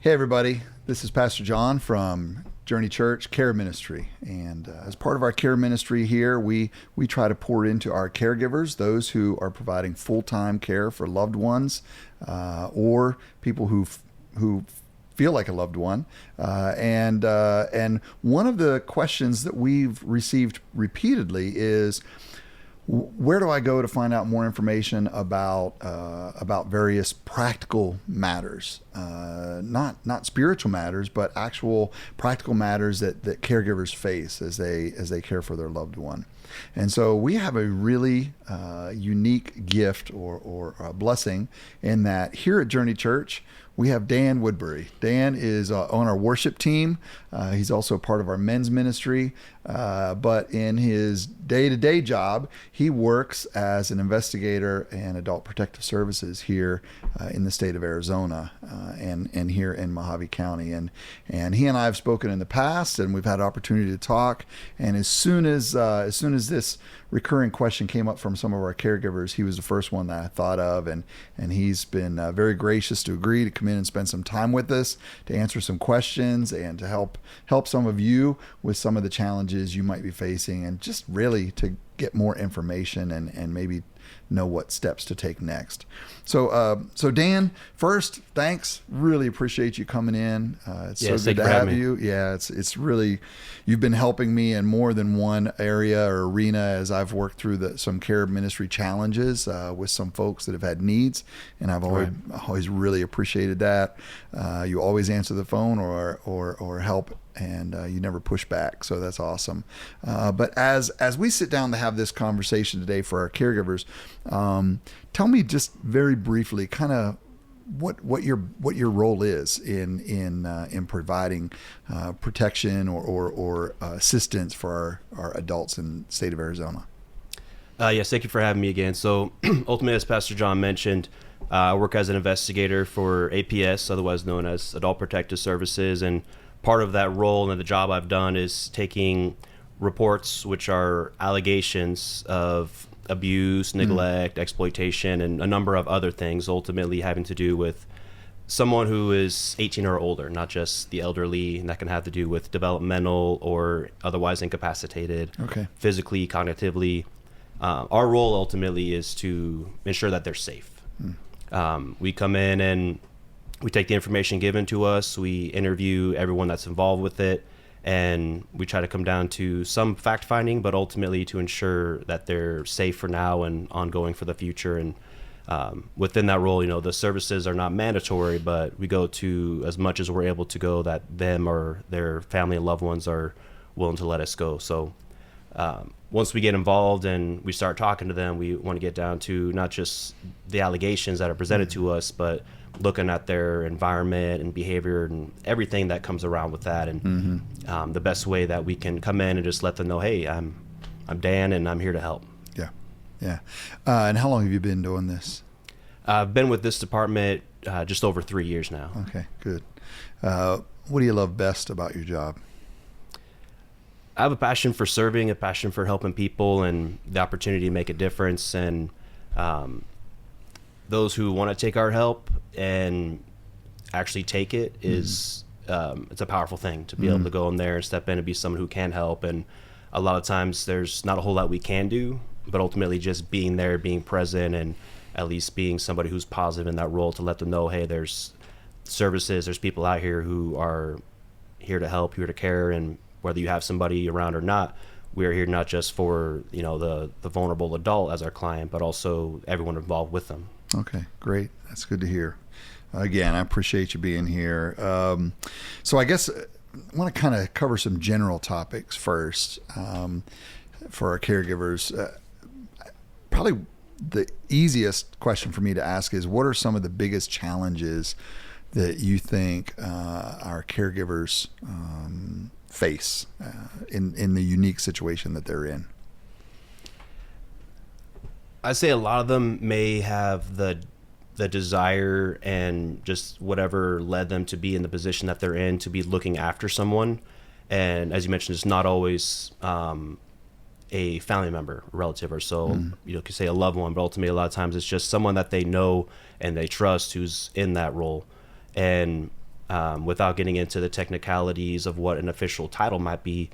Hey everybody, this is Pastor John from Journey Church Care Ministry, and as part of our care ministry here, we try to pour into our caregivers, those who are providing full-time care for loved ones or people who feel like a loved one. And one of the questions that we've received repeatedly is, where do I go to find out more information about various practical matters, not spiritual matters, but actual practical matters that caregivers face as they care for their loved one? And so we have a really unique gift or a blessing in that here at Journey Church, we have Dan Woodbury. Dan is on our worship team. He's also part of our men's ministry. But in his day-to-day job, he works as an investigator and adult protective services here in the state of Arizona and here in Mohave County. And he and I have spoken in the past, and we've had opportunity to talk. And as soon as this recurring question came up from some of our caregivers, he was the first one that I thought of, and he's been very gracious to agree to come in and spend some time with us to answer some questions and to help some of you with some of the challenges you might be facing, and just really to get more information and maybe know what steps to take next. So Dan, first, thanks. Really appreciate you coming in. It's so good to have you. Yeah, it's really, you've been helping me in more than one area or arena as I've worked through some care ministry challenges with some folks that have had needs, and I've always really appreciated that. You always answer the phone or help, and you never push back, so that's awesome. But as we sit down to have this conversation today for our caregivers, tell me just very briefly, kind of what your role is in providing protection or assistance for our adults in the state of Arizona. Yes, thank you for having me again. So ultimately, as Pastor John mentioned, I work as an investigator for APS, otherwise known as Adult Protective Services, and part of that role and the job I've done is taking reports, which are allegations of abuse, neglect, exploitation, and a number of other things, ultimately having to do with someone who is 18 or older, not just the elderly, and that can have to do with developmental or otherwise incapacitated, physically, cognitively. Our role ultimately is to ensure that they're safe. We come in and we take the information given to us, we interview everyone that's involved with it, and we try to come down to some fact finding, but ultimately to ensure that they're safe for now and ongoing for the future. And within that role, the services are not mandatory, but we go to as much as we're able to go that them or their family and loved ones are willing to let us go. So once we get involved and we start talking to them, we want to get down to not just the allegations that are presented to us, but looking at their environment and behavior and everything that comes around with that. And the best way that we can come in and just let them know, hey, I'm Dan and I'm here to help. Yeah. And how long have you been doing this? I've been with this department just over 3 years now. Okay, good. What do you love best about your job? I have a passion for serving, a passion for helping people, and the opportunity to make a difference. And those who want to take our help and actually take it is it's a powerful thing to be able to go in there and step in and be someone who can help. And a lot of times there's not a whole lot we can do, but ultimately just being there, being present, and at least being somebody who's positive in that role to let them know, hey, there's services, there's people out here who are here to help, here to care, and whether you have somebody around or not, we're here not just for the vulnerable adult as our client, but also everyone involved with them. Okay, great. That's good to hear. Again, I appreciate you being here. So I guess I want to kind of cover some general topics first for our caregivers. Probably the easiest question for me to ask is, what are some of the biggest challenges that you think our caregivers face in the unique situation that they're in? I say a lot of them may have the desire and just whatever led them to be in the position that they're in, to be looking after someone. And as you mentioned, it's not always a family member, a relative, or so, you could say a loved one, but ultimately a lot of times it's just someone that they know and they trust who's in that role. And without getting into the technicalities of what an official title might be.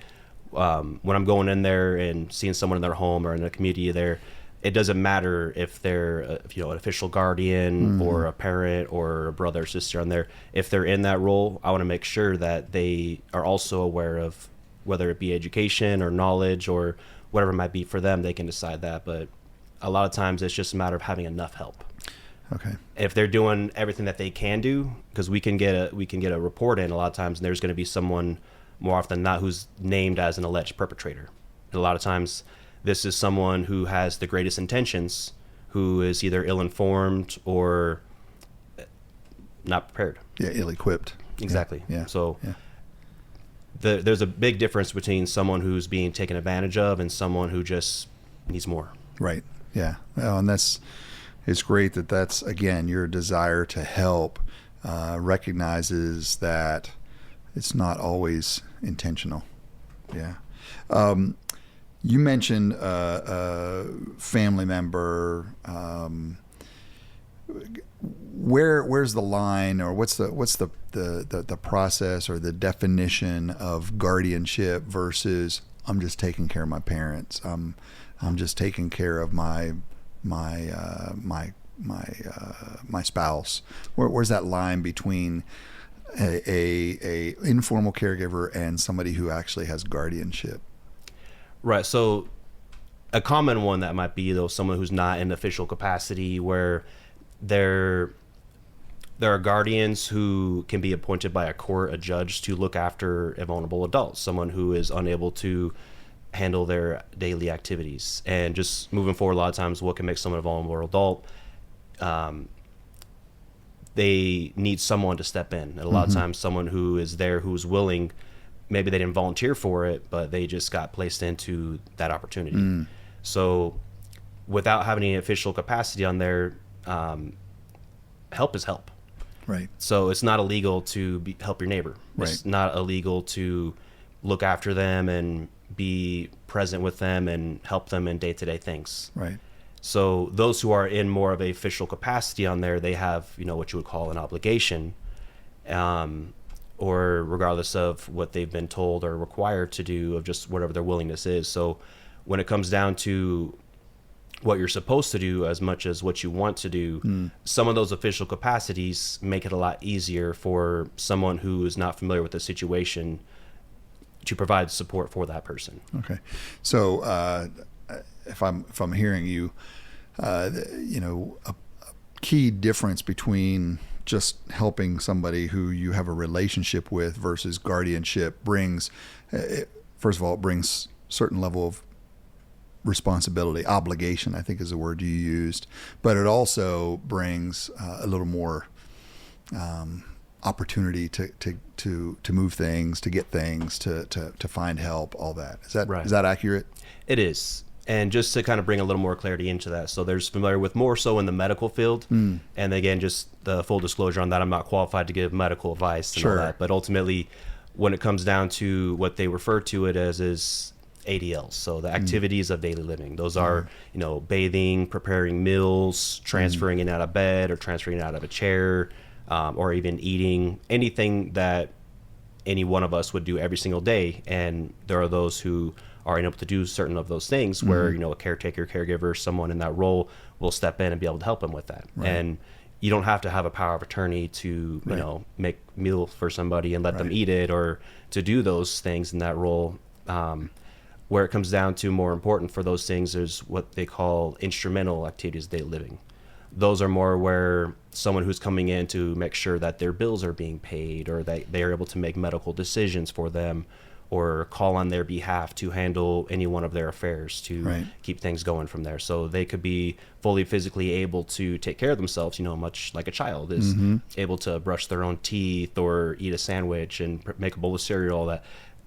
When I'm going in there and seeing someone in their home or in the community there, it doesn't matter if they're an official guardian or a parent or a brother or sister on there. If they're in that role, I want to make sure that they are also aware of whether it be education or knowledge or whatever it might be for them. They can decide that, but a lot of times it's just a matter of having enough help. Okay. If they're doing everything that they can do, because we can get a report in a lot of times, and there's going to be someone more often than not who's named as an alleged perpetrator. And a lot of times this is someone who has the greatest intentions, who is either ill-informed or not prepared. Yeah, ill-equipped. Exactly. Yeah. So there's a big difference between someone who's being taken advantage of and someone who just needs more. Right. Yeah. Well, and it's great that's, again, your desire to help recognizes that it's not always intentional. Yeah. You mentioned a family member. Where's the line, or what's the process or the definition of guardianship versus I'm just taking care of my parents. I'm just taking care of my spouse. Where's that line between a informal caregiver and somebody who actually has guardianship? Right. So a common one that might be, though, someone who's not in official capacity, where there are guardians who can be appointed by a court, a judge, to look after a vulnerable adult, someone who is unable to handle their daily activities. And just moving forward, a lot of times what can make someone a vulnerable adult, they need someone to step in. And a lot of times someone who is there, who's willing, maybe they didn't volunteer for it, but they just got placed into that opportunity. So without having any official capacity on there, help is help. Right. So it's not illegal to help your neighbor. Right. It's not illegal to look after them and be present with them and help them in day-to-day things. Right. So those who are in more of a official capacity on there, they have, what you would call an obligation, or regardless of what they've been told or required to do, of just whatever their willingness is. So when it comes down to what you're supposed to do as much as what you want to do, some of those official capacities make it a lot easier for someone who is not familiar with the situation to provide support for that person. Okay. So if I'm hearing you, a key difference between just helping somebody who you have a relationship with versus guardianship brings, first of all, it brings certain level of responsibility, obligation, I think is the word you used, but it also brings a little more opportunity to move things, to get things, to find help, all that. Is that Right. Is that accurate? It is. And just to kind of bring a little more clarity into that, so there's familiar with more so in the medical field. And again, just the full disclosure on that, I'm not qualified to give medical advice and all that, but ultimately when it comes down to what they refer to it as is ADLs, so the activities of daily living. Those are, bathing, preparing meals, transferring in and out of bed or transferring in and out of a chair, or even eating, anything that any one of us would do every single day. And there are those who are able to do certain of those things where, a caretaker, caregiver, someone in that role will step in and be able to help them with that. Right. And you don't have to have a power of attorney to, make meal for somebody and let them eat it, or to do those things in that role. Where it comes down to more important for those things is what they call instrumental activities of daily living. Those are more where someone who's coming in to make sure that their bills are being paid, or that they are able to make medical decisions for them, or call on their behalf to handle any one of their affairs to keep things going from there. So they could be fully physically able to take care of themselves, much like a child is able to brush their own teeth or eat a sandwich and make a bowl of cereal. That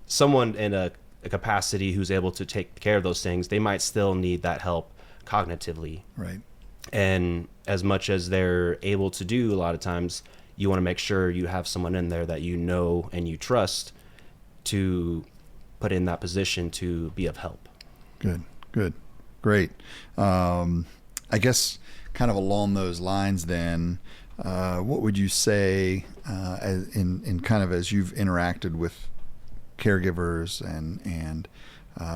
someone in a capacity who's able to take care of those things, they might still need that help cognitively. Right. And as much as they're able to do, a lot of times you want to make sure you have someone in there that you know and you trust to put in that position to be of help. Good. Great. I guess kind of along those lines then, what would you say in kind of as you've interacted with caregivers and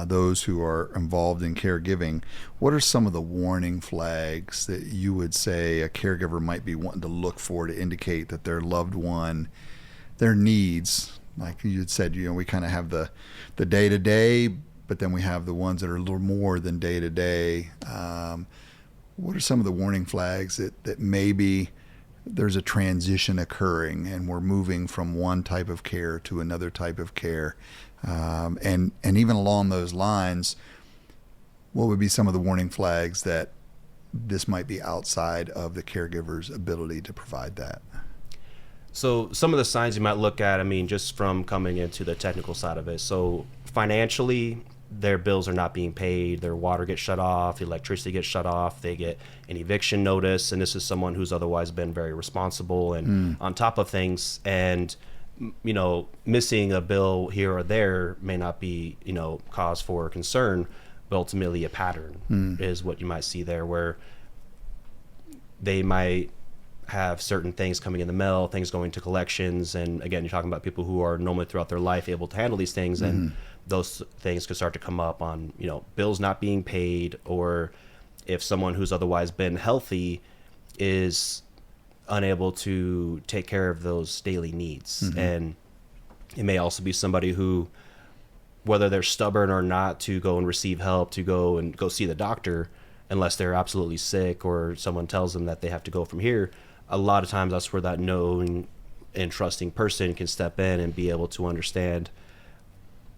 those who are involved in caregiving, what are some of the warning flags that you would say a caregiver might be wanting to look for to indicate that their loved one, their needs, like you had said, we kind of have the day-to-day, but then we have the ones that are a little more than day-to-day. What are some of the warning flags that maybe there's a transition occurring and we're moving from one type of care to another type of care? And even along those lines, what would be some of the warning flags that this might be outside of the caregiver's ability to provide that? So some of the signs you might look at, just from coming into the technical side of it. So financially, their bills are not being paid, their water gets shut off, electricity gets shut off, they get an eviction notice, and this is someone who's otherwise been very responsible and on top of things, and missing a bill here or there may not be cause for concern, but ultimately a pattern is what you might see there, where they might have certain things coming in the mail, things going to collections, and again, you're talking about people who are normally throughout their life able to handle these things, and those things could start to come up on bills not being paid, or if someone who's otherwise been healthy is unable to take care of those daily needs. And it may also be somebody who, whether they're stubborn or not to go and receive help, to go see the doctor, unless they're absolutely sick or someone tells them that they have to go from here, a lot of times that's where that knowing and trusting person can step in and be able to understand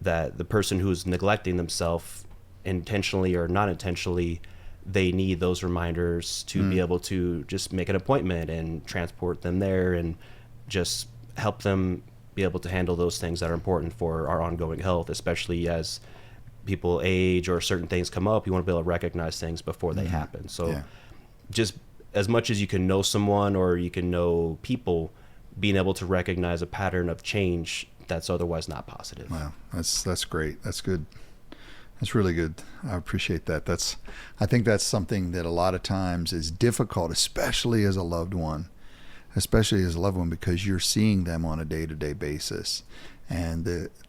that the person who's neglecting themselves, intentionally or not intentionally, they need those reminders to be able to just make an appointment and transport them there and just help them be able to handle those things that are important for our ongoing health, especially as people age or certain things come up. You want to be able to recognize things before they happen. So just as much as you can know someone or you can know people, being able to recognize a pattern of change that's otherwise not positive. Wow, that's great. That's good. That's really good. I appreciate that. I think that's something that a lot of times is difficult, especially as a loved one, because you're seeing them on a day-to-day basis, and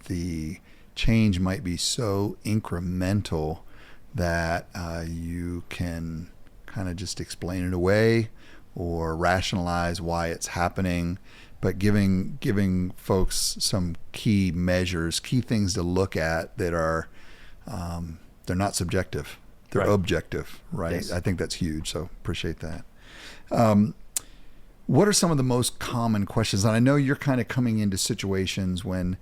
the change might be so incremental that you can kind of just explain it away or rationalize why it's happening. But giving folks some key measures, key things to look at that are they're not subjective, they're objective, right? Yes. I think that's huge. So appreciate that. What are some of the most common questions? And I know you're kind of coming into situations when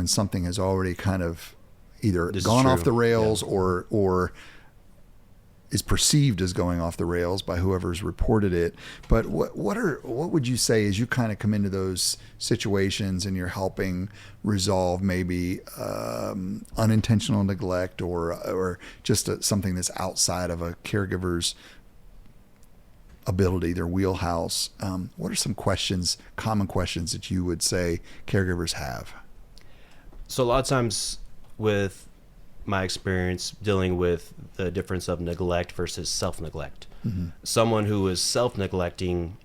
something has already kind of either gone off the rails or is perceived as going off the rails by whoever's reported it. But what would you say as you kind of come into those situations and you're helping resolve maybe unintentional neglect or just something that's outside of a caregiver's ability, their wheelhouse? What are some common questions that you would say caregivers have? So a lot of times with my experience dealing with the difference of neglect versus self-neglect. Someone who is self-neglecting,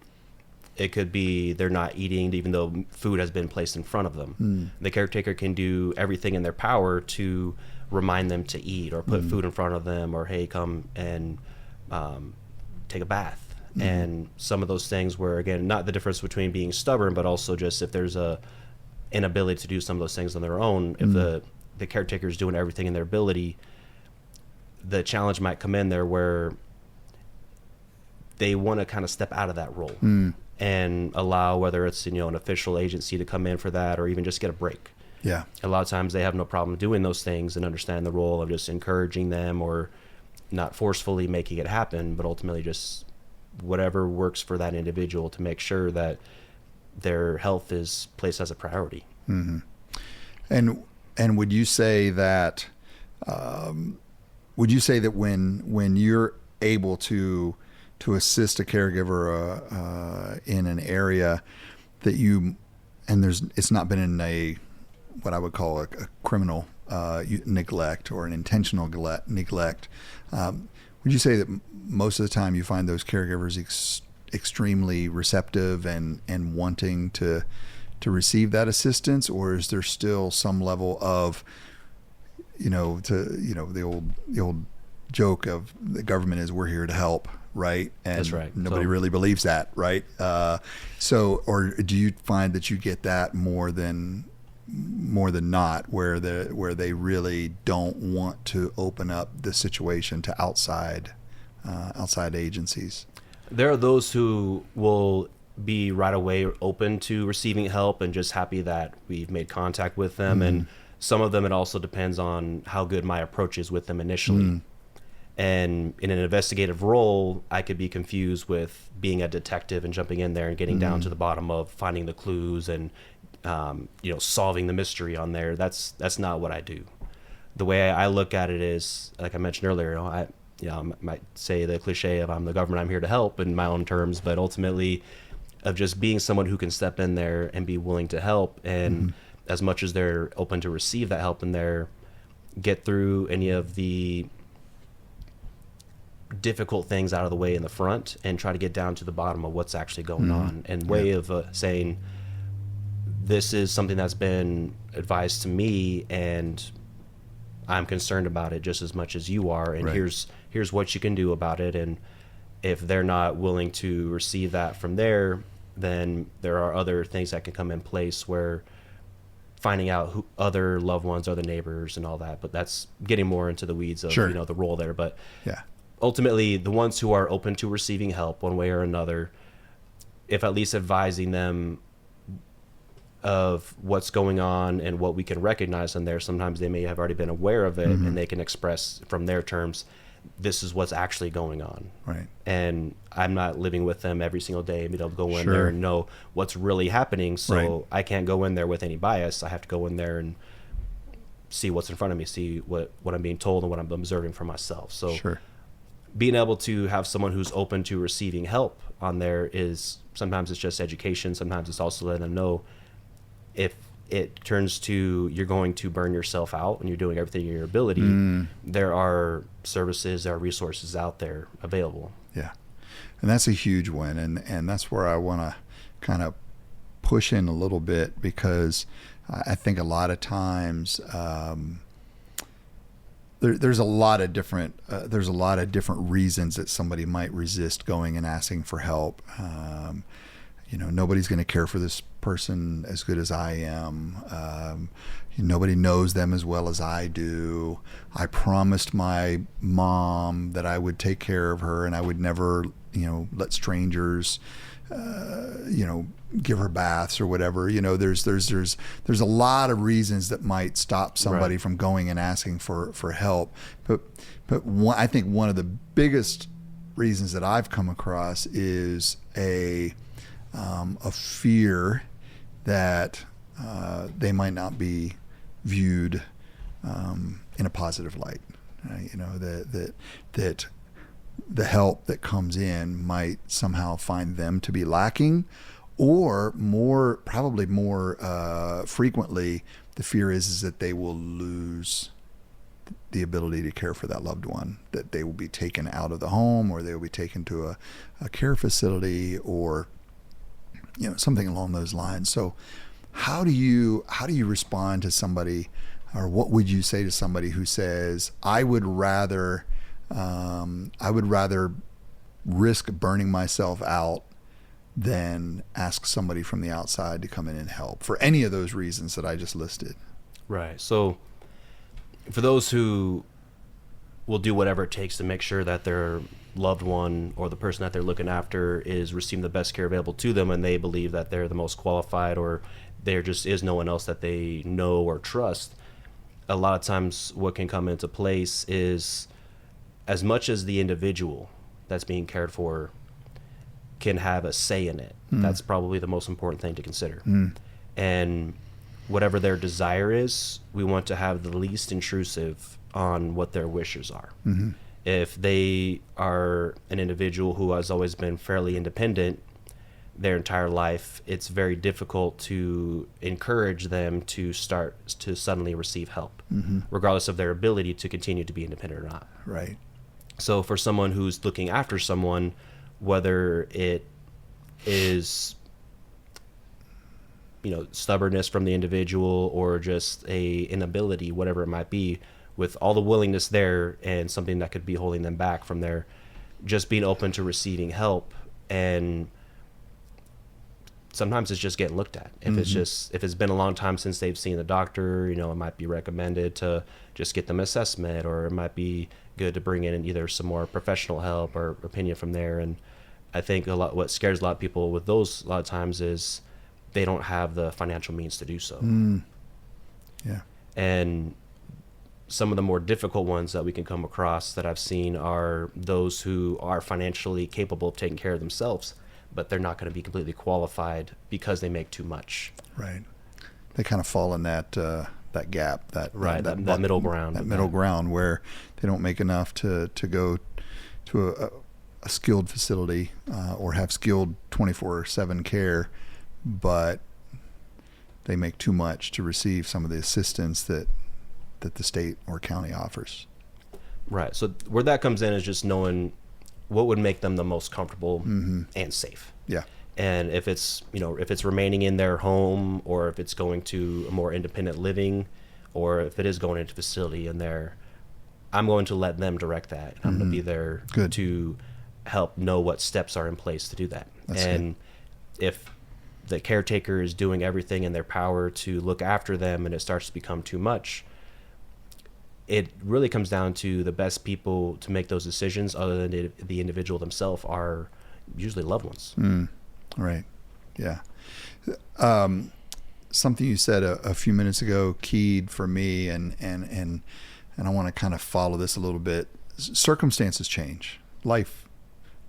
it could be they're not eating even though food has been placed in front of them. The caretaker can do everything in their power to remind them to eat or put food in front of them, or hey, come and take a bath. And some of those things where, again, not the difference between being stubborn, but also just if there's a inability to do some of those things on their own, if the caretaker is doing everything in their ability, the challenge might come in there where they want to kind of step out of that role and allow, whether it's an official agency to come in for that, or even just get a break. Yeah. A lot of times they have no problem doing those things and understand the role of just encouraging them or not forcefully making it happen, but ultimately just whatever works for that individual to make sure that their health is placed as a priority. And would you say that when you're able to assist a caregiver in an area that it's not been in what I would call a criminal neglect or an intentional neglect, would you say that most of the time you find those caregivers extremely receptive and wanting to receive that assistance, or is there still some level of, the old joke of the government is we're here to help, right? And that's right. Nobody really believes that, right? Or do you find that you get that more than not, where they really don't want to open up the situation to outside agencies? There are those who will be right away open to receiving help and just happy that we've made contact with them. Mm-hmm. And some of them, it also depends on how good my approach is with them initially. Mm. And in an investigative role, I could be confused with being a detective and jumping in there and getting down to the bottom of finding the clues and solving the mystery on there. That's not what I do. The way I look at it is, like I mentioned earlier, I might say the cliche of I'm the government, I'm here to help in my own terms, but ultimately of just being someone who can step in there and be willing to help. And as much as they're open to receive that help in there, get through any of the difficult things out of the way in the front and try to get down to the bottom of what's actually going on. And way of saying, this is something that's been advised to me and I'm concerned about it just as much as you are. And here's what you can do about it. And if they're not willing to receive that from there, then there are other things that can come in place, where finding out who other loved ones are, the neighbors and all that. But that's getting more into the weeds of the role there. But ultimately, the ones who are open to receiving help one way or another, if at least advising them of what's going on and what we can recognize in there, sometimes they may have already been aware of it, and they can express from their terms, this is what's actually going on. Right. And I'm not living with them every single day and be able to go in there and know what's really happening. So I can't go in there with any bias. I have to go in there and see what's in front of me, see what I'm being told and what I'm observing for myself. So being able to have someone who's open to receiving help on there is, sometimes it's just education. Sometimes it's also letting them know if it turns to you're going to burn yourself out and you're doing everything in your ability, there are services, there are resources out there available. Yeah. And that's a huge one. And that's where I want to kind of push in a little bit, because I think a lot of times there's a lot of different reasons that somebody might resist going and asking for help. Nobody's going to care for this person as good as I am. Nobody knows them as well as I do. I promised my mom that I would take care of her and I would never, let strangers, give her baths or whatever. There's a lot of reasons that might stop somebody from going and asking for help. But I think one of the biggest reasons that I've come across is a fear that they might not be viewed in a positive light. That the help that comes in might somehow find them to be lacking, or probably more frequently, the fear is that they will lose the ability to care for that loved one, that they will be taken out of the home, or they will be taken to a care facility, or something along those lines. So how do you respond to somebody, or what would you say to somebody who says, I would rather risk burning myself out than ask somebody from the outside to come in and help, for any of those reasons that I just listed? Right. So for those who will do whatever it takes to make sure that their loved one or the person that they're looking after is receiving the best care available to them, and they believe that they're the most qualified, or there just is no one else that they know or trust, a lot of times what can come into place is, as much as the individual that's being cared for can have a say in it, that's probably the most important thing to consider. And whatever their desire is, we want to have the least intrusive on what their wishes are. If they are an individual who has always been fairly independent their entire life, it's very difficult to encourage them to start to suddenly receive help, regardless of their ability to continue to be independent or not. Right. So for someone who's looking after someone, whether it is, stubbornness from the individual, or just a inability, whatever it might be, with all the willingness there and something that could be holding them back from their just being open to receiving help. And sometimes it's just getting looked at. If if it's been a long time since they've seen the doctor, it might be recommended to just get them assessment, or it might be good to bring in either some more professional help or opinion from there. And I think what scares a lot of people with those a lot of times is they don't have the financial means to do so. Yeah. And some of the more difficult ones that we can come across that I've seen are those who are financially capable of taking care of themselves, but they're not going to be completely qualified because they make too much. Right. They kind of fall in that gap, that middle ground. That middle ground where they don't make enough to go to a skilled facility or have skilled 24/7 care, but they make too much to receive some of the assistance that the state or county offers. Right. So where that comes in is just knowing what would make them the most comfortable and safe. Yeah. And if it's remaining in their home, or if it's going to a more independent living, or if it is going into facility in there, I'm going to let them direct that. I'm going to be there to help know what steps are in place to do that. And if the caretaker is doing everything in their power to look after them and it starts to become too much, it really comes down to the best people to make those decisions, other than the individual themselves, are usually loved ones. Right. Yeah. Something you said a few minutes ago keyed for me, and I want to kind of follow this a little bit. Circumstances change. Life,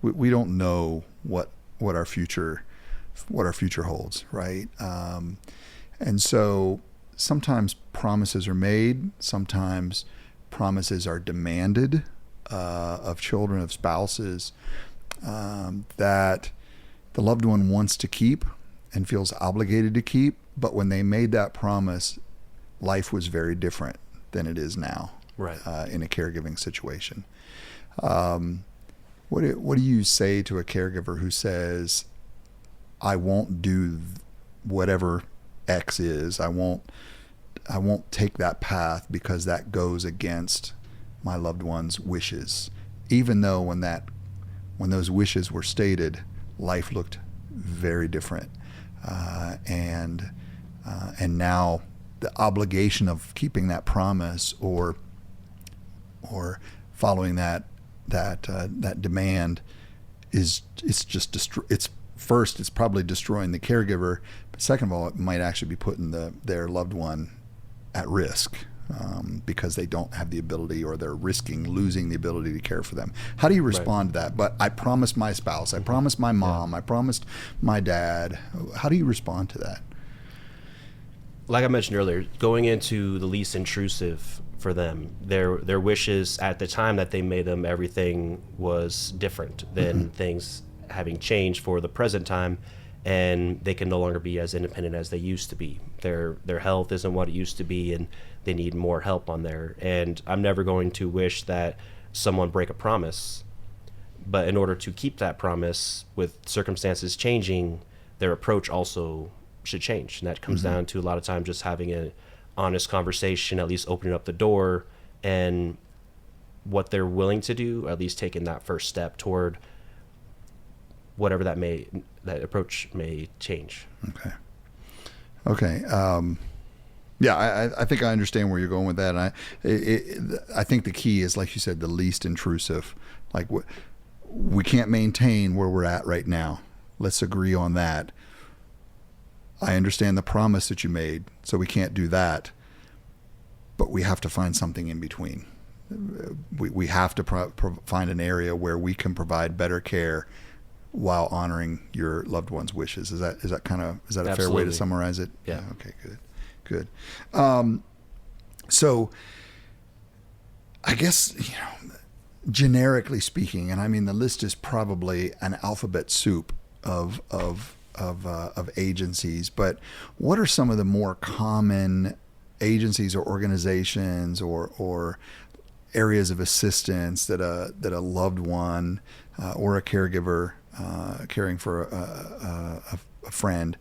we don't know what our future holds, right? And so sometimes promises are made, sometimes promises are demanded of children, of spouses, that the loved one wants to keep and feels obligated to keep. But when they made that promise, life was very different than it is now, right? In a caregiving situation. What do you say to a caregiver who says, I won't do whatever X is. I won't take that path because that goes against my loved one's wishes, even though when those wishes were stated, life looked very different, and now the obligation of keeping that promise or following that demand it's first, it's probably destroying the caregiver, but second of all, it might actually be putting their loved one at risk because they don't have the ability, or they're risking losing the ability to care for them. How do you respond to that? But I promised my spouse, I promised my mom, I promised my dad. How do you respond to that? Like I mentioned earlier, going into the least intrusive for them. Their wishes at the time that they made them, everything was different than things having changed for the present time, and they can no longer be as independent as they used to be. Their health isn't what it used to be, and they need more help on there. And I'm never going to wish that someone break a promise, but in order to keep that promise, with circumstances changing, their approach also should change. And that comes down to a lot of times just having an honest conversation, at least opening up the door, and what they're willing to do, or at least taking that first step toward whatever that approach may change. Okay. Yeah, I think I understand where you're going with that. And I think the key is, like you said, the least intrusive. Like, we can't maintain where we're at right now. Let's agree on that. I understand the promise that you made, so we can't do that. But we have to find something in between. We have to find an area where we can provide better care while honoring your loved one's wishes. Is that a Absolutely. fair way to summarize it? Yeah. Okay, good. So I guess, generically speaking, and I mean, the list is probably an alphabet soup of agencies, but what are some of the more common agencies or organizations or areas of assistance that a loved one or a caregiver caring for a friend,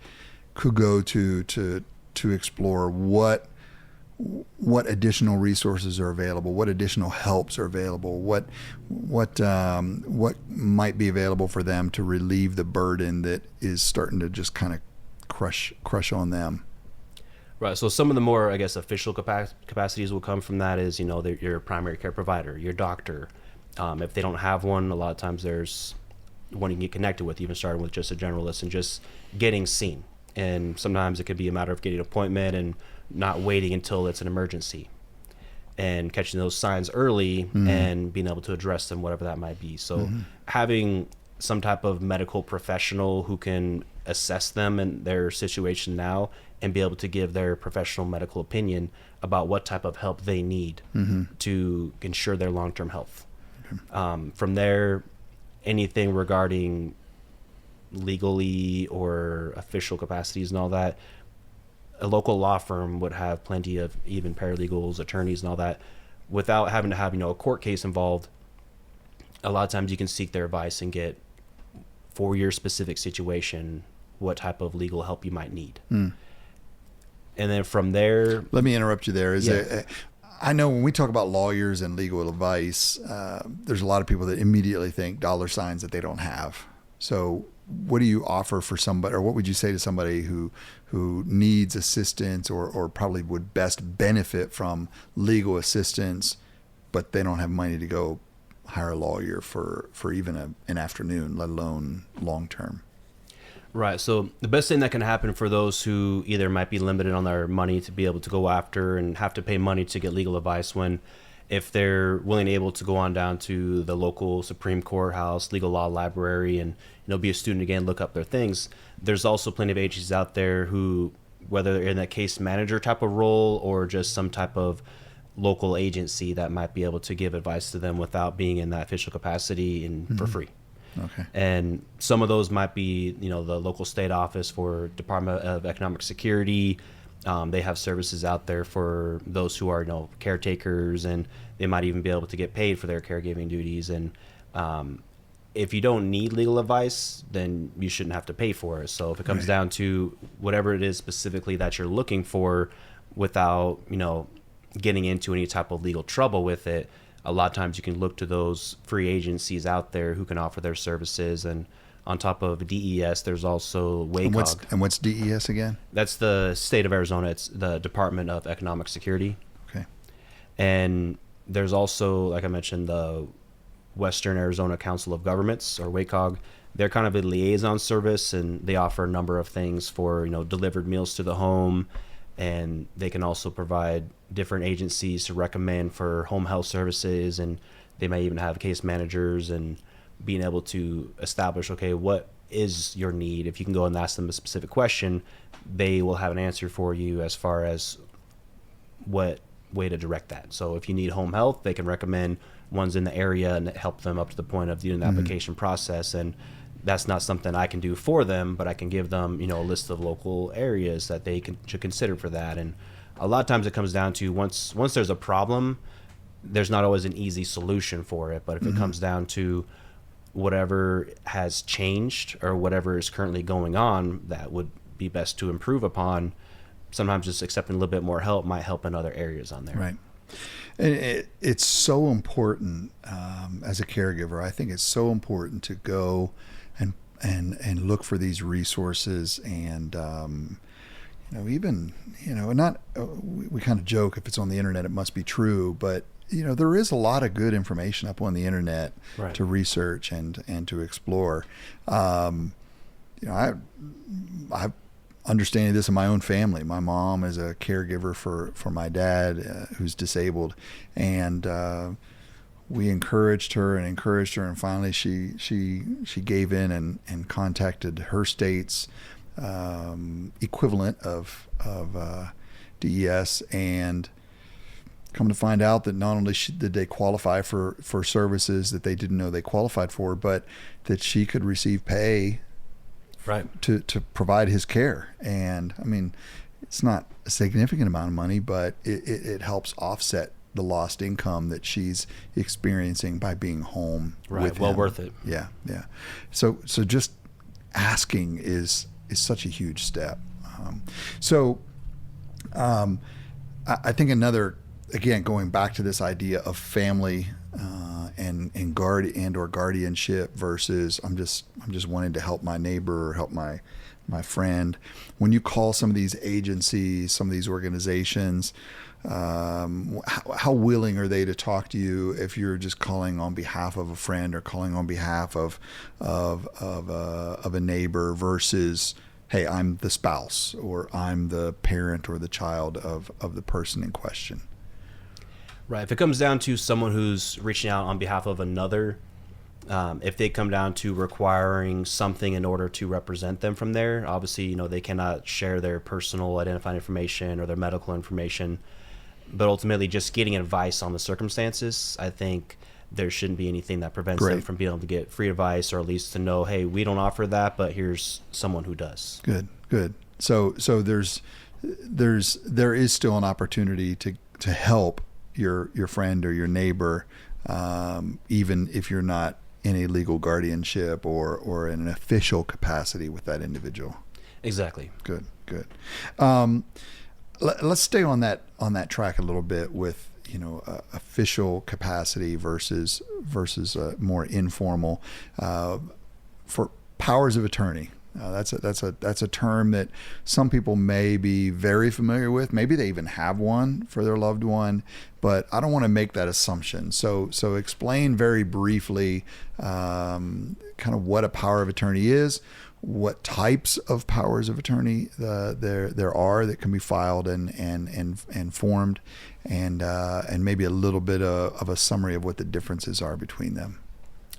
could go to explore what additional resources are available, what additional helps are available, what might be available for them to relieve the burden that is starting to just kind of crush on them. Right. So some of the more, I guess, official capacities will come from that is, your primary care provider, your doctor. If they don't have one, a lot of times there's one you can get connected with, even starting with just a generalist and just getting seen. And sometimes it could be a matter of getting an appointment and not waiting until it's an emergency and catching those signs early and being able to address them, whatever that might be. So having some type of medical professional who can assess them and their situation now and be able to give their professional medical opinion about what type of help they need to ensure their long-term health. From there, anything regarding legally or official capacities and all that, a local law firm would have plenty of even paralegals, attorneys, and all that, without having to have a court case involved. A lot of times you can seek their advice and get, for your specific situation, what type of legal help you might need. And then from there, let me interrupt you there. I know when we talk about lawyers and legal advice, there's a lot of people that immediately think dollar signs that they don't have. So what do you offer for somebody, or what would you say to somebody who needs assistance or probably would best benefit from legal assistance, but they don't have money to go hire a lawyer for even an afternoon, let alone long term? Right. So the best thing that can happen for those who either might be limited on their money to be able to go after and have to pay money to get legal advice, if they're willing and able to go on down to the local Supreme Courthouse, legal law library, and be a student again, look up their things. There's also plenty of agencies out there who, whether they're in that case manager type of role or just some type of local agency that might be able to give advice to them without being in that official capacity and for free. Okay. And some of those might be, the local state office for Department of Economic Security. They have services out there for those who are, caretakers, and they might even be able to get paid for their caregiving duties. And if you don't need legal advice, then you shouldn't have to pay for it. So if it comes down to whatever it is specifically that you're looking for, without, getting into any type of legal trouble with it, a lot of times you can look to those free agencies out there who can offer their services. And on top of DES, there's also WACOG. And what's DES again? That's the state of Arizona. It's the Department of Economic Security. Okay. And there's also, like I mentioned, the Western Arizona Council of Governments, or WACOG. They're kind of a liaison service, and they offer a number of things for, delivered meals to the home. And they can also provide different agencies to recommend for home health services, and they may even have case managers and being able to establish, okay, what is your need? If you can go and ask them a specific question, they will have an answer for you as far as what way to direct that. So if you need home health, they can recommend ones in the area and help them up to the point of doing the application process. And that's not something I can do for them, but I can give them, a list of local areas that they should consider for that. And a lot of times it comes down to once there's a problem, there's not always an easy solution for it. But if it comes down to whatever has changed or whatever is currently going on that would be best to improve upon, sometimes just accepting a little bit more help might help in other areas on there. Right. And it's so important as a caregiver. I think it's so important to go and look for these resources, and even not we kind of joke, if it's on the internet it must be true, but there is a lot of good information up on the internet to research and to explore. I understanding this in my own family. My mom is a caregiver for my dad who's disabled, and we encouraged her, and finally she gave in and contacted her state's equivalent of DES, and come to find out that not only did they qualify for services that they didn't know they qualified for, but that she could receive pay to provide his care. And I mean, it's not a significant amount of money, but it helps offset the lost income that she's experiencing by being home Right. with Well him. worth it. Yeah, yeah. So just asking is such a huge step. I think another, again, going back to this idea of family and guardianship versus I'm just wanting to help my neighbor or help my friend. When you call some of these agencies, some of these organizations, how willing are they to talk to you if you're just calling on behalf of a friend or calling on behalf of a neighbor versus, hey, I'm the spouse or I'm the parent or the child of the person in question? Right. If it comes down to someone who's reaching out on behalf of another, if they come down to requiring something in order to represent them from there, obviously, they cannot share their personal identifying information or their medical information. But ultimately, just getting advice on the circumstances, I think there shouldn't be anything that prevents them from being able to get free advice, or at least to know, hey, we don't offer that, but here's someone who does. Good. So there is still an opportunity to help your friend or your neighbor, even if you're not in a legal guardianship or in an official capacity with that individual. Exactly. Good. Let's stay on that track a little bit with official capacity versus more informal. For powers of attorney, that's a term that some people may be very familiar with. Maybe they even have one for their loved one, but I don't want to make that assumption. So explain very briefly kind of what a power of attorney is, what types of powers of attorney there are that can be filed and formed, and maybe a little bit of a summary of what the differences are between them.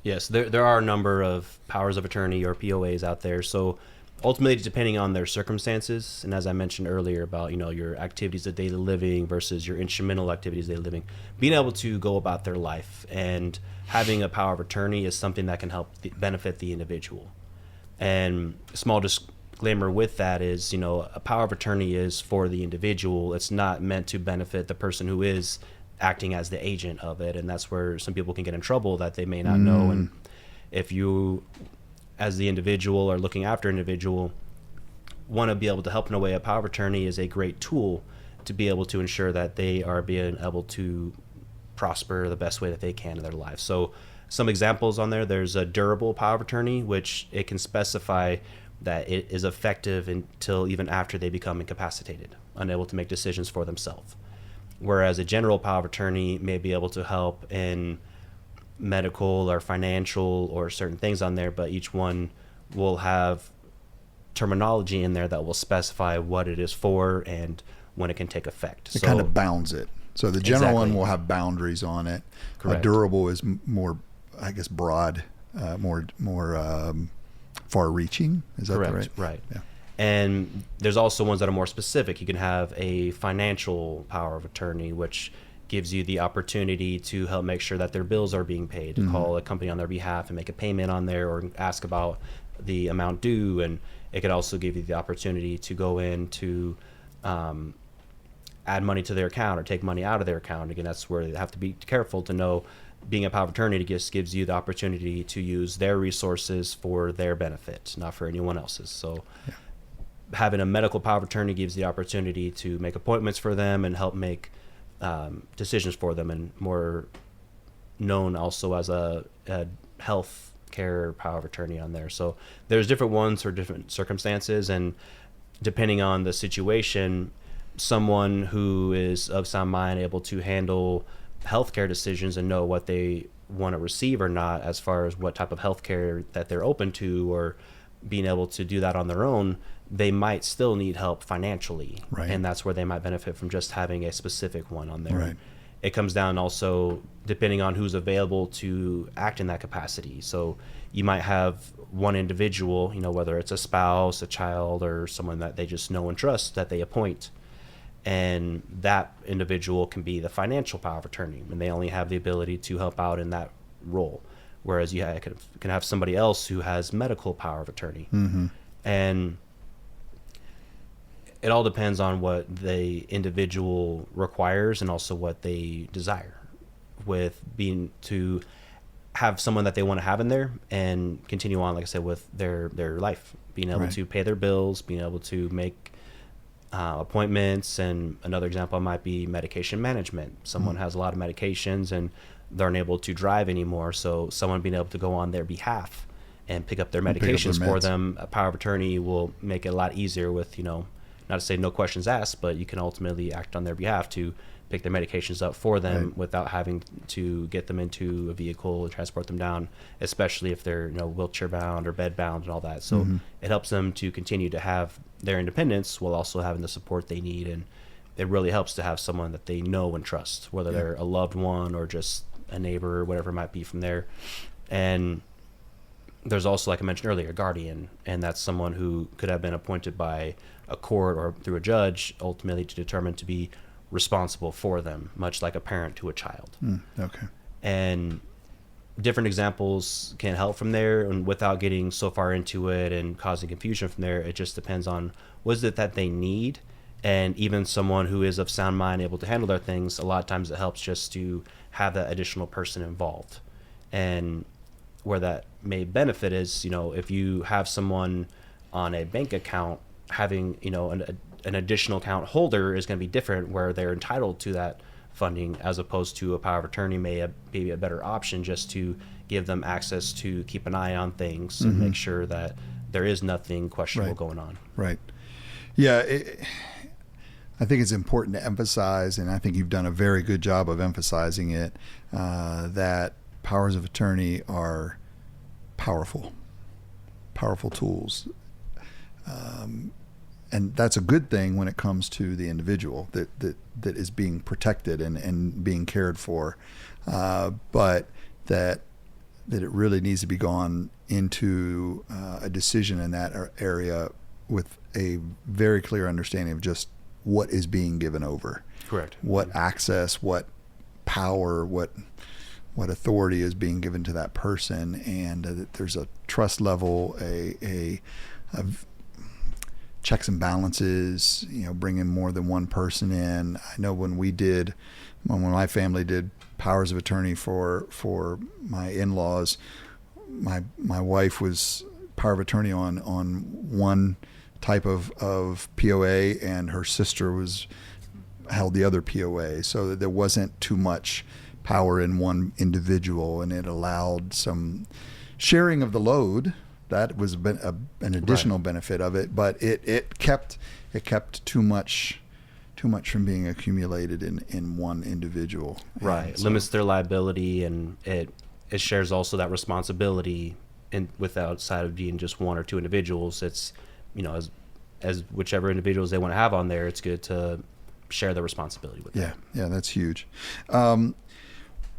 Yes, there are a number of powers of attorney or POAs out there. So ultimately, depending on their circumstances, and as I mentioned earlier about your activities of daily living versus your instrumental activities of daily living, being able to go about their life and having a power of attorney is something that can help benefit the individual. And a small disclaimer with that is, a power of attorney is for the individual. It's not meant to benefit the person who is acting as the agent of it, and that's where some people can get in trouble that they may not know. And if you, as the individual or looking after an individual, want to be able to help in a way, a power of attorney is a great tool to be able to ensure that they are being able to prosper the best way that they can in their life. So some examples on there's a durable power of attorney, which it can specify that it is effective until even after they become incapacitated, unable to make decisions for themselves. Whereas a general power of attorney may be able to help in medical or financial or certain things on there, but each one will have terminology in there that will specify what it is for and when it can take effect. It kind of bounds it. So the general one will have boundaries on it. Correct. Durable is more, I guess, broad, more far-reaching. Is that correct? Right? Right. Yeah. And there's also ones that are more specific. You can have a financial power of attorney, which gives you the opportunity to help make sure that their bills are being paid, to call a company on their behalf and make a payment on there or ask about the amount due. And it could also give you the opportunity to go in to add money to their account or take money out of their account. Again, that's where they have to be careful to know being a power of attorney just gives you the opportunity to use their resources for their benefit, not for anyone else's. So having a medical power of attorney gives the opportunity to make appointments for them and help make decisions for them, and more known also as a health care power of attorney on there. So there's different ones for different circumstances, and depending on the situation, someone who is of sound mind, able to handle healthcare decisions and know what they want to receive or not, as far as what type of healthcare that they're open to, or being able to do that on their own, they might still need help financially. Right. And that's where they might benefit from just having a specific one on there. Right. It comes down also depending on who's available to act in that capacity. So you might have one individual, whether it's a spouse, a child, or someone that they just know and trust, that they appoint. And that individual can be the financial power of attorney, and they only have the ability to help out in that role. Whereas you can have somebody else who has medical power of attorney. And it all depends on what the individual requires and also what they desire, with being to have someone that they want to have in there and continue on, like I said, with their life, being able Right. to pay their bills, being able to make appointments. And another example might be medication management. Someone has a lot of medications and they're unable to drive anymore, so someone being able to go on their behalf and pick up their pick up their medications for meds. them. A power of attorney will make it a lot easier with, not to say no questions asked, but you can ultimately act on their behalf to pick their medications up for them Right. without having to get them into a vehicle and transport them down, especially if they're wheelchair bound or bed bound and all that. So it helps them to continue to have their independence while also having the support they need. And it really helps to have someone that they know and trust, whether they're a loved one or just a neighbor or whatever it might be from there. And there's also, like I mentioned earlier, a guardian, and that's someone who could have been appointed by a court or through a judge ultimately to determine to be responsible for them, much like a parent to a child. Okay. And different examples can help from there, and without getting so far into it and causing confusion from there, it just depends on what is it that they need. And even someone who is of sound mind, able to handle their things, a lot of times it helps just to have that additional person involved. And where that may benefit is, if you have someone on a bank account, having, an additional account holder is going to be different, where they're entitled to that funding, as opposed to a power of attorney may be a better option, just to give them access to keep an eye on things and make sure that there is nothing questionable Right. going on. Right. Yeah. I think it's important to emphasize, and I think you've done a very good job of emphasizing it, that powers of attorney are powerful tools. And that's a good thing when it comes to the individual that is being protected and being cared for. But that it really needs to be gone into a decision in that area with a very clear understanding of just what is being given over. Correct. What access, what power, what authority is being given to that person, and that there's a trust level, a checks and balances, bringing more than one person in. I know when my family did powers of attorney for my in-laws, my wife was power of attorney on one type of POA, and her sister held the other POA, so that there wasn't too much power in one individual, and it allowed some sharing of the load. That was an additional benefit of it, but it kept too much from being accumulated in one individual. Right. And so, Limits their liability, and it shares also that responsibility, and without side of being just one or two individuals. It's, as whichever individuals they want to have on there, it's good to share the responsibility with them. Yeah, that's huge.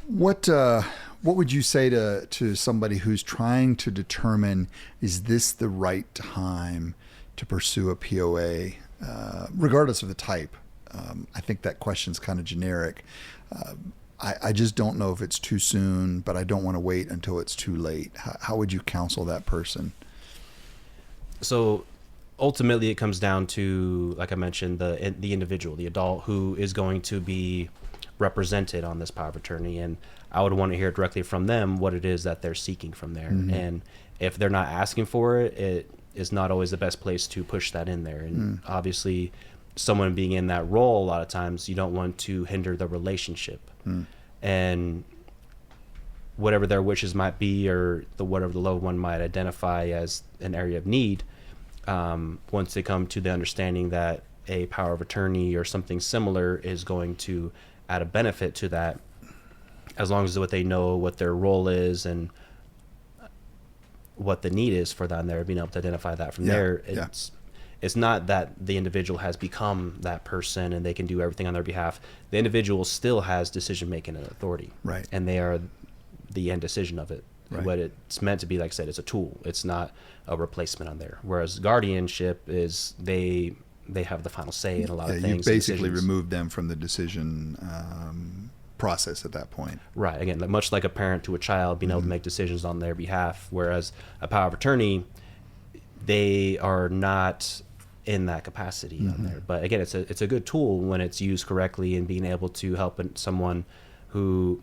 What would you say to somebody who's trying to determine, is this the right time to pursue a POA, regardless of the type? I think that question's kind of generic. I just don't know if it's too soon, but I don't want to wait until it's too late. How would you counsel that person? So ultimately it comes down to, like I mentioned, the individual, the adult who is going to be represented on this power of attorney, and I would want to hear directly from them what it is that they're seeking from there. And if they're not asking for it, it is not always the best place to push that in there. And obviously someone being in that role, a lot of times you don't want to hinder the relationship. And whatever their wishes might be, or whatever the loved one might identify as an area of need, once they come to the understanding that a power of attorney or something similar is going to add a benefit to that, as long as what they know what their role is and what the need is for them there, being able to identify that from there. It's not that the individual has become that person and they can do everything on their behalf. The individual still has decision-making and authority. Right. And they are the end decision of it. Right. What it's meant to be, like I said, it's a tool. It's not a replacement on there. Whereas guardianship is they have the final say in a lot of things. You basically decisions. remove them from the decision process at that point. Right. Again, much like a parent to a child, being able to make decisions on their behalf. Whereas a power of attorney, they are not in that capacity on there. But again, it's a good tool when it's used correctly and being able to help someone who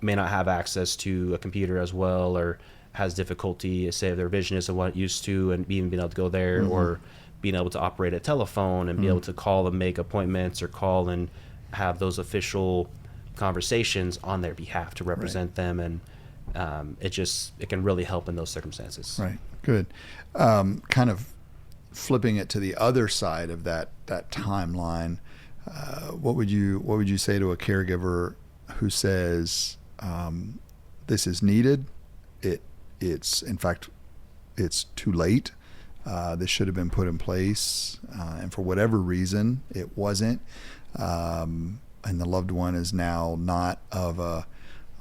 may not have access to a computer as well, or has difficulty, say their vision isn't what it used to, and even being able to go there, or being able to operate a telephone and be able to call and make appointments, or call and have those official conversations on their behalf to represent them. And it can really help in those circumstances. Right. Good. Kind of flipping it to the other side of that timeline, what would you say to a caregiver who says this is needed? It's in fact it's too late. This should have been put in place, and for whatever reason it wasn't. And the loved one is now not of a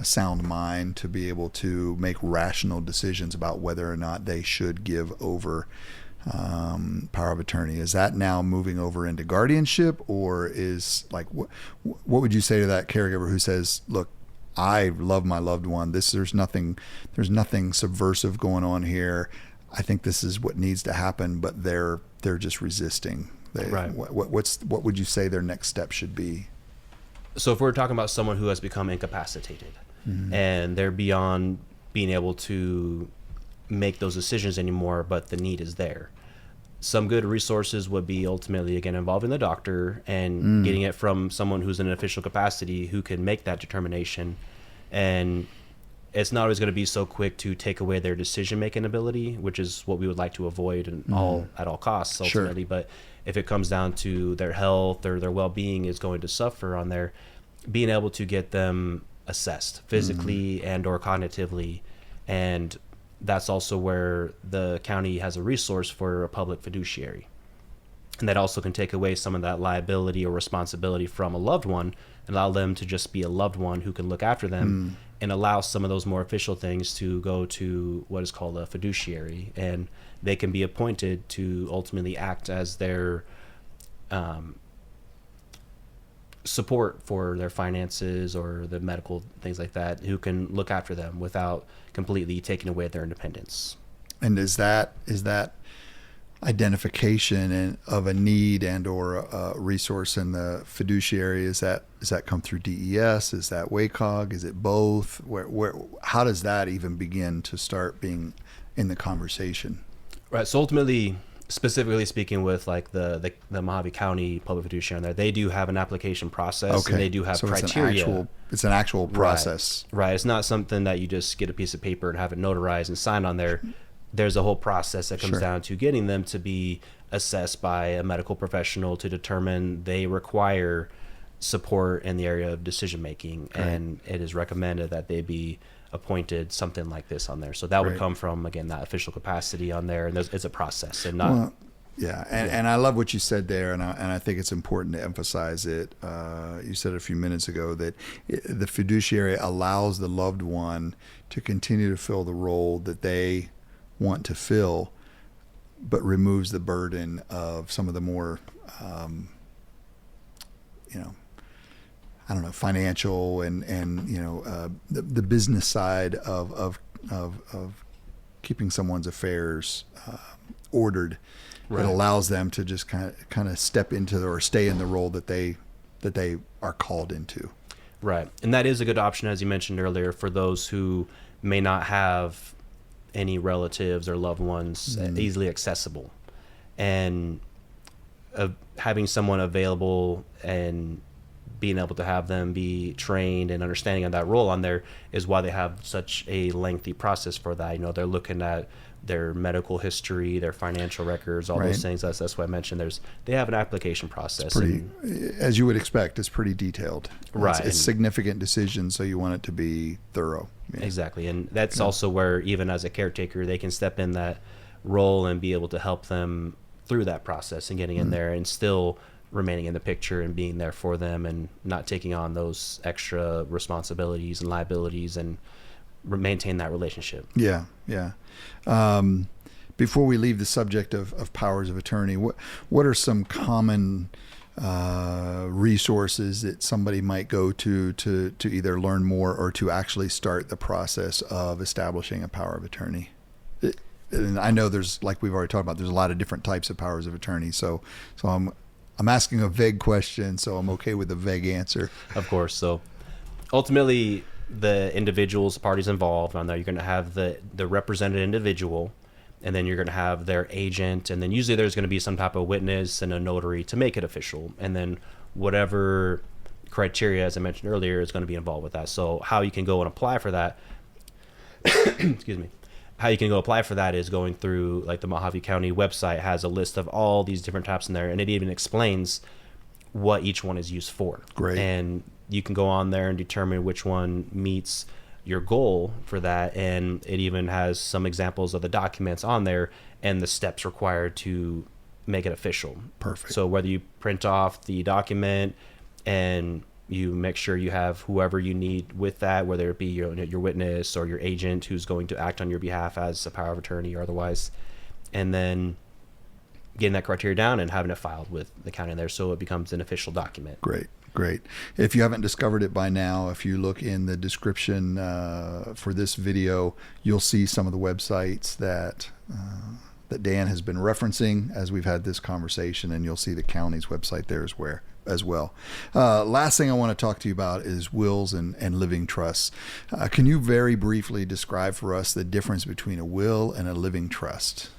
sound mind to be able to make rational decisions about whether or not they should give over power of attorney. Is that now moving over into guardianship, or is like what would you say to that caregiver who says, look, I love my loved one, there's nothing subversive going on here, I think this is what needs to happen, but they're just resisting. Right. What would you say their next step should be? So if we're talking about someone who has become incapacitated and they're beyond being able to make those decisions anymore, but the need is there, some good resources would be ultimately, again, involving the doctor and getting it from someone who's in an official capacity who can make that determination. And it's not always going to be so quick to take away their decision-making ability, which is what we would like to avoid at all costs, ultimately. Sure. But if it comes down to their health or their well-being is going to suffer on there, being able to get them assessed physically and or cognitively. And that's also where the county has a resource for a public fiduciary. And that also can take away some of that liability or responsibility from a loved one and allow them to just be a loved one who can look after them and allow some of those more official things to go to what is called a fiduciary. And they can be appointed to ultimately act as their support for their finances or the medical things like that, who can look after them without completely taking away their independence. And is that identification of a need and or a resource in the fiduciary, is that come through DES? Is that WACOG? Is it both? How does that even begin to start being in the conversation? Right. So ultimately, specifically speaking with like the Mohave County Public Fiduciary there, they do have an application process, and they do have criteria. It's an actual process. Right. It's not something that you just get a piece of paper and have it notarized and signed on there. There's a whole process that comes down to getting them to be assessed by a medical professional to determine they require support in the area of decision making, and it is recommended that they be appointed something like this on there. So that would come from, again, that official capacity on there, and it's a process and not. And I love what you said there, and I think it's important to emphasize it. You said a few minutes ago that the fiduciary allows the loved one to continue to fill the role that they want to fill, but removes the burden of some of the more, financial and the business side of keeping someone's affairs ordered. Right. It allows them to just kind of step into or stay in the role that they are called into. Right, and that is a good option, as you mentioned earlier, for those who may not have any relatives or loved ones easily accessible, and having someone available and being able to have them be trained and understanding of that role on there is why they have such a lengthy process for that. They're looking at their medical history, their financial records, all those things. That's why I mentioned they have an application process. As you would expect, it's pretty detailed. Right. It's significant decision, so you want it to be thorough. Yeah. Exactly. And that's also where, even as a caretaker, they can step in that role and be able to help them through that process and getting in there and still remaining in the picture and being there for them and not taking on those extra responsibilities and liabilities, and maintain that relationship. Yeah. Before we leave the subject of powers of attorney, what are some common resources that somebody might go to either learn more or to actually start the process of establishing a power of attorney? and I know there's, like we've already talked about, there's a lot of different types of powers of attorney. So I'm asking a vague question, so I'm okay with a vague answer. Of course. So ultimately, the individuals, parties involved on there, you're going to have the represented individual, and then you're going to have their agent, and then usually there's going to be some type of witness and a notary to make it official, and then whatever criteria, as I mentioned earlier, is going to be involved with that. So how you can go and apply for that, excuse me, how you can go apply for that is going through, like, the Mohave County website has a list of all these different types in there, and it even explains what each one is used for. Great. And you can go on there and determine which one meets your goal for that, and it even has some examples of the documents on there and the steps required to make it official. Perfect. So whether you print off the document and you make sure you have whoever you need with that, whether it be your witness or your agent who's going to act on your behalf as a power of attorney or otherwise, and then getting that criteria down and having it filed with the county there so it becomes an official document. Great. If you haven't discovered it by now, if you look in the description for this video, you'll see some of the websites that Dan has been referencing as we've had this conversation, and you'll see the county's website there as well. Last thing I want to talk to you about is wills and living trusts. Can you very briefly describe for us the difference between a will and a living trust?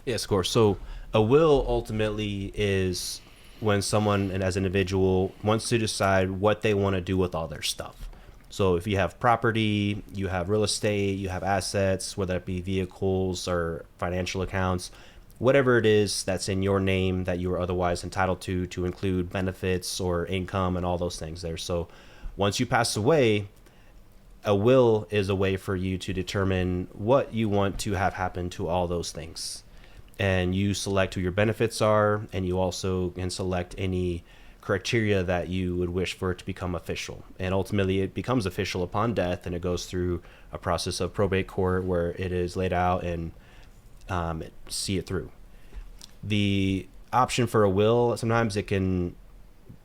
Yes, of course. So a will ultimately is when someone, and as an individual, wants to decide what they want to do with all their stuff. So if you have property, you have real estate, you have assets, whether it be vehicles or financial accounts, whatever it is that's in your name that you are otherwise entitled to include benefits or income and all those things there. So once you pass away, a will is a way for you to determine what you want to have happen to all those things. And you select who your benefits are, and you also can select any criteria that you would wish for it to become official. And ultimately it becomes official upon death, and it goes through a process of probate court where it is laid out and see it through. The option for a will, sometimes it can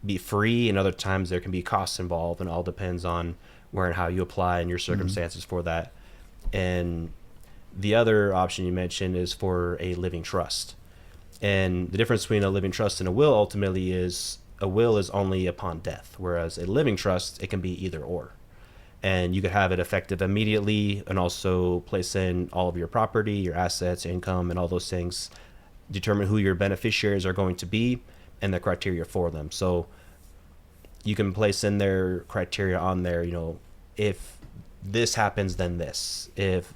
be free, and other times there can be costs involved, and all depends on where and how you apply and your circumstances for that. And the other option you mentioned is for a living trust. And the difference between a living trust and a will ultimately is a will is only upon death, whereas a living trust, it can be either or. And you could have it effective immediately and also place in all of your property, your assets, income, and all those things, determine who your beneficiaries are going to be and the criteria for them. So you can place in their criteria on there, if this happens, then this. If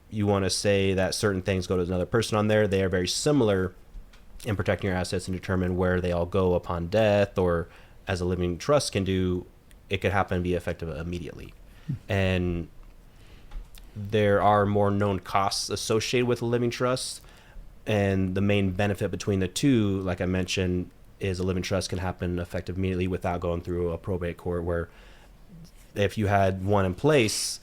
you want to say that certain things go to another person on there, they are very similar in protecting your assets, and determine where they all go upon death, or as a living trust can do, it could happen and be effective immediately. And there are more known costs associated with a living trust, and the main benefit between the two, like I mentioned, is a living trust can happen effective immediately without going through a probate court, where if you had one in place,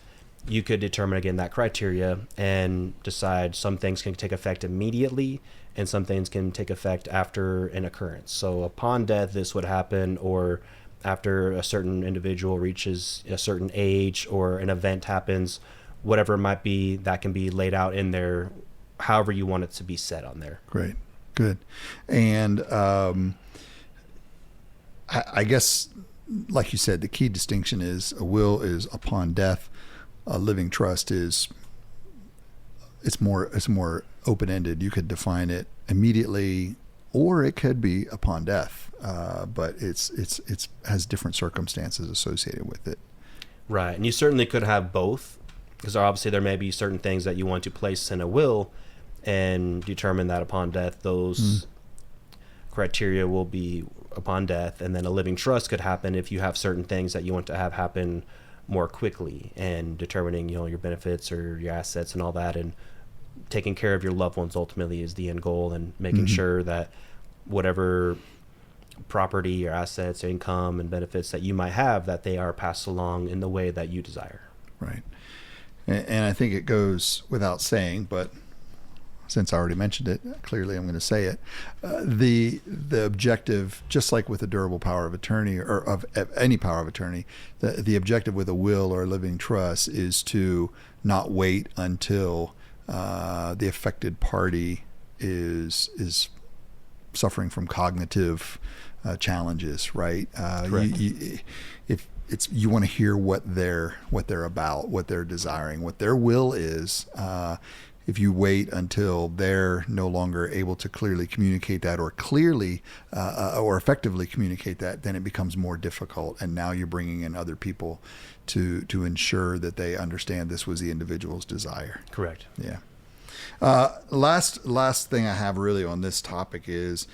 you could determine again that criteria and decide some things can take effect immediately and some things can take effect after an occurrence. So upon death, this would happen, or after a certain individual reaches a certain age or an event happens, whatever it might be, that can be laid out in there, however you want it to be set on there. Great. Good. And I guess, like you said, the key distinction is a will is upon death. A living trust is it's more open-ended. You could define it immediately, or it could be upon death, but it's has different circumstances associated with it. Right, and you certainly could have both, because obviously there may be certain things that you want to place in a will and determine that upon death those criteria will be upon death, and then a living trust could happen if you have certain things that you want to have happen more quickly, and determining your benefits or your assets and all that, and taking care of your loved ones ultimately is the end goal, and making sure that whatever property or assets or income and benefits that you might have, that they are passed along in the way that you desire. Right. And I think it goes without saying, but since I already mentioned it, clearly I'm going to say it. The objective, just like with a durable power of attorney or of any power of attorney, the objective with a will or a living trust is to not wait until the affected party is suffering from cognitive challenges, right? Correct. If it's, you want to hear what they're about, what they're desiring, what their will is. If you wait until they're no longer able to clearly communicate that, or effectively communicate that, then it becomes more difficult. And now you're bringing in other people to ensure that they understand this was the individual's desire. Correct. Yeah. Last thing I have really on this topic is,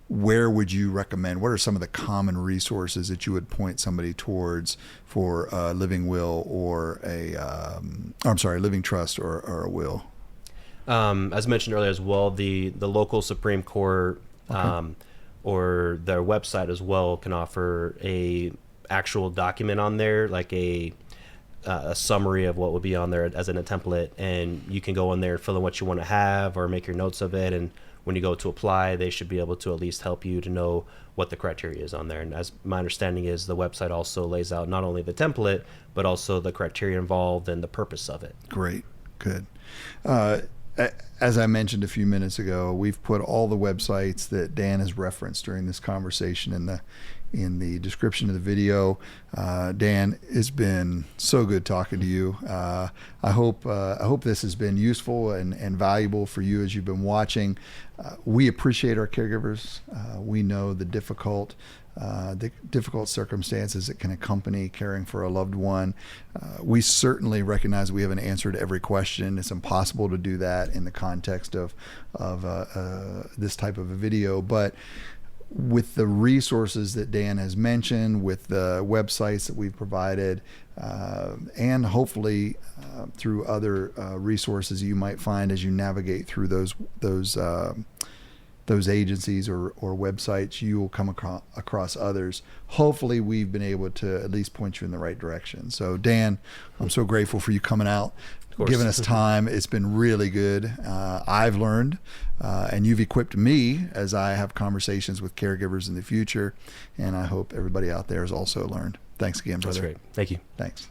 where would you recommend? What are some of the common resources that you would point somebody towards for a living will or living trust or a will? As mentioned earlier as well, the local Supreme Court or their website as well can offer a actual document on there, like a summary of what would be on there as in a template, and you can go in there, fill in what you want to have, or make your notes of it, and when you go to apply, they should be able to at least help you to know what the criteria is on there. And as my understanding is, the website also lays out not only the template, but also the criteria involved and the purpose of it. Great. Good. As I mentioned a few minutes ago, we've put all the websites that Dan has referenced during this conversation in the description of the video. Dan, it's been so good talking to you. I hope this has been useful and valuable for you as you've been watching. We appreciate our caregivers. We know the difficult circumstances that can accompany caring for a loved one. We certainly recognize we haven't answered every question. It's impossible to do that in the context of this type of a video, but with the resources that Dan has mentioned, with the websites that we've provided, and hopefully through other resources you might find as you navigate through those agencies or websites, you will come across others. Hopefully we've been able to at least point you in the right direction. So Dan, I'm so grateful for you coming out, giving us time. It's been really good. I've learned, and you've equipped me as I have conversations with caregivers in the future, and I hope everybody out there has also learned. Thanks again, brother. That's great. Thank you. Thanks.